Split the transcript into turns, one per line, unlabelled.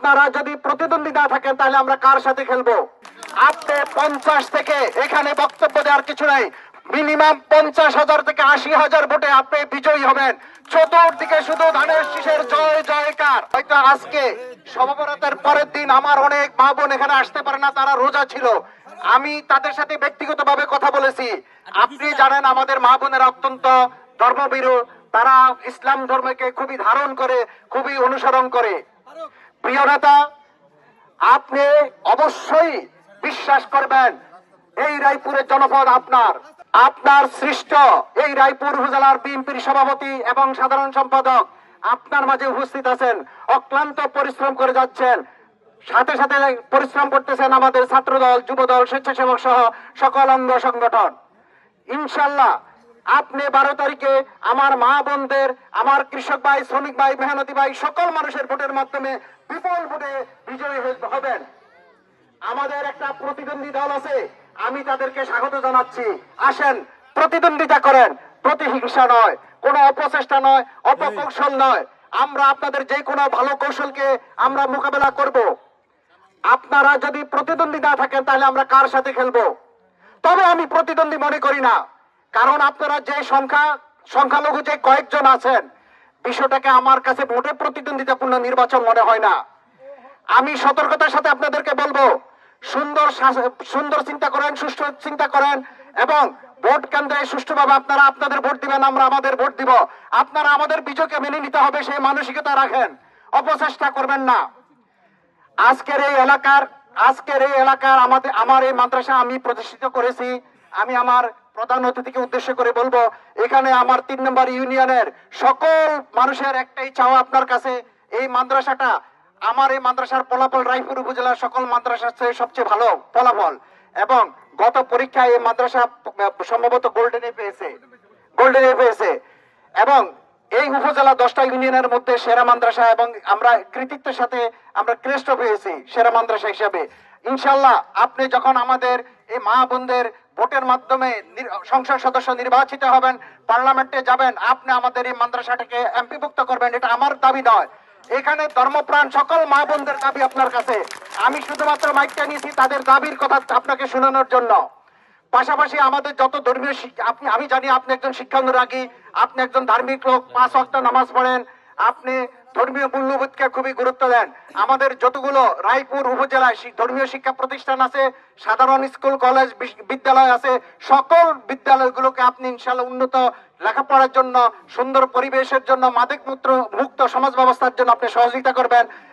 আপনারা যদি প্রতিদ্বন্দ্বী না থাকেন তাহলে আমরা কার সাথে খেলবো? আপনি 50 থেকে এখানে বক্তব্য দেওয়ার কিছু নাই, মিনিমাম 50,000 থেকে 80,000 ভোটে আপনি বিজয়ী হবেন। চতুর্দিকে শুধু ধানের শীষের জয় জয়কার। হয়তো আজকে সমাবর্তনের পরের দিন আমার অনেক মা বোন এখানে আসতে পারে না, তারা রোজা ছিল, আমি তাদের সাথে ব্যক্তিগতভাবে কথা বলেছি। আপনি জানেন আমাদের মা বোনেরা অত্যন্ত ধর্মভীরু, তারা ইসলাম ধর্মকে খুবই ধারণ করে, খুবই অনুসরণ করে। প্রিয় নেতা, আপনি অবশ্যই বিশ্বাস করবেন এই রায়পুরের জনপদ আপনার, আপনার সৃষ্ট এই রায়পুর উপজেলার বিএনপির সভাপতি এবং সাধারণ সম্পাদক আপনার মাঝে উপস্থিত আছেন, অক্লান্ত পরিশ্রম করে যাচ্ছেন, সাথে সাথে পরিশ্রম করতেছেন আমাদের ছাত্রদল, যুবদল, স্বেচ্ছাসেবক সহ সকল অঙ্গ সংগঠন। ইনশাল্লাহ আপনি 12 তারিখে আমার মা বোনদের, আমার কৃষক ভাই, শ্রমিক ভাই, মেহনতি ভাই সকল মানুষের ভোটের মাধ্যমে বিপুল ভোটে বিজয়ী হবেন। আমাদের একটা প্রতিদ্বন্দ্বী দল আছে, আমি তাদেরকে স্বাগত জানাচ্ছি। আসেন, প্রতিদ্বন্দ্বিতা করেন, প্রতিহিংসা নয়, কোনো অপচেষ্টা নয়, অপকৌশল নয়। আমরা আপনাদের যে কোনো ভালো কৌশলকে আমরা মোকাবেলা করব। আপনারা যদি প্রতিদ্বন্দ্বী না থাকেন তাহলে আমরা কার সাথে খেলবো? তবে আমি প্রতিদ্বন্দ্বী মনে করি না, কারণ আপনারা যে সংখ্যালঘু যে কয়েকজন আছেন, বিষয়টাকে আমার কাছে ভোটে প্রতিদ্বন্দ্বিতাপূর্ণ নির্বাচন মনে হয় না। আমি সতর্কতার সাথে আপনাদেরকে বলবো, সুন্দর চিন্তা করেন, সুষ্ঠু চিন্তা করেন এবং ভোট কেন্দ্রে সুষ্ঠুভাবে আপনারা আপনাদের ভোট দিবেন, আমরা আমাদের ভোট দিব। আপনারা আমাদের বিজয়কে মেনে নিতে হবে সেই মানসিকতা রাখেন, অপচেষ্টা করবেন না। আজকের এই এলাকার আমার এই মাদ্রাসা আমি প্রতিষ্ঠিত করেছি। আমি আমার প্রধান অতিথিকে উদ্দেশ্য করে বলবো, এখানে আমার 3 নম্বর ইউনিয়নের সকল মানুষের একটাই চাওয়া আপনার কাছে, এই মাদ্রাসাটা, আমার এই মাদ্রাসার ফলাফল রায়পুর উপজেলার সকল মাদ্রাসার চেয়ে সবচেয়ে ভালো ফলাফল, এবং গত পরীক্ষায় এই মাদ্রাসা সম্ভবত গোল্ডেন এ পেয়েছে এবং এই উপজেলা 10টা ইউনিয়নের মধ্যে সেরা মাদ্রাসা, এবং আমরা কৃতিত্বের সাথে আমরা ক্রেস্ট পেয়েছি সেরা মাদ্রাসা হিসাবে। ইনশাল্লাহ আপনি যখন আমাদের এই মা বোনদের ভোটের মাধ্যমে সংসদ সদস্য নির্বাচিত হবেন, পার্লামেন্টে যাবেন, আপনি আমাদের এই মাদ্রাসাটাকে এমপিভুক্ত করবেন, এটা আমার দাবি নয়। এখানে ধর্মপ্রাণ সকল মা বোনদের দাবি আপনার কাছে। আমি শুধুমাত্র মাইকটা নিয়েছি তাদের দাবির কথা আপনাকে শোনানোর জন্য। পাশাপাশি আমাদের যত ধর্মীয় শিক্ষা, আমি জানি আপনি একজন শিক্ষানুরাগী, আপনি একজন ধার্মিক লোক, 5 ওয়াক্ত নামাজ পড়েন, আপনি ধর্মীয় মূল্যবোধকে খুবই গুরুত্ব দেন। আমাদের যতগুলো রায়পুর উপজেলায় ধর্মীয় শিক্ষা প্রতিষ্ঠান আছে, সাধারণ স্কুল, কলেজ, বিদ্যালয় আছে, সকল বিদ্যালয়গুলোকে আপনি ইনশাআল্লাহ উন্নত লেখাপড়ার জন্য, সুন্দর পরিবেশের জন্য, মাদক মুক্ত সমাজ ব্যবস্থার জন্য আপনি সহযোগিতা করবেন।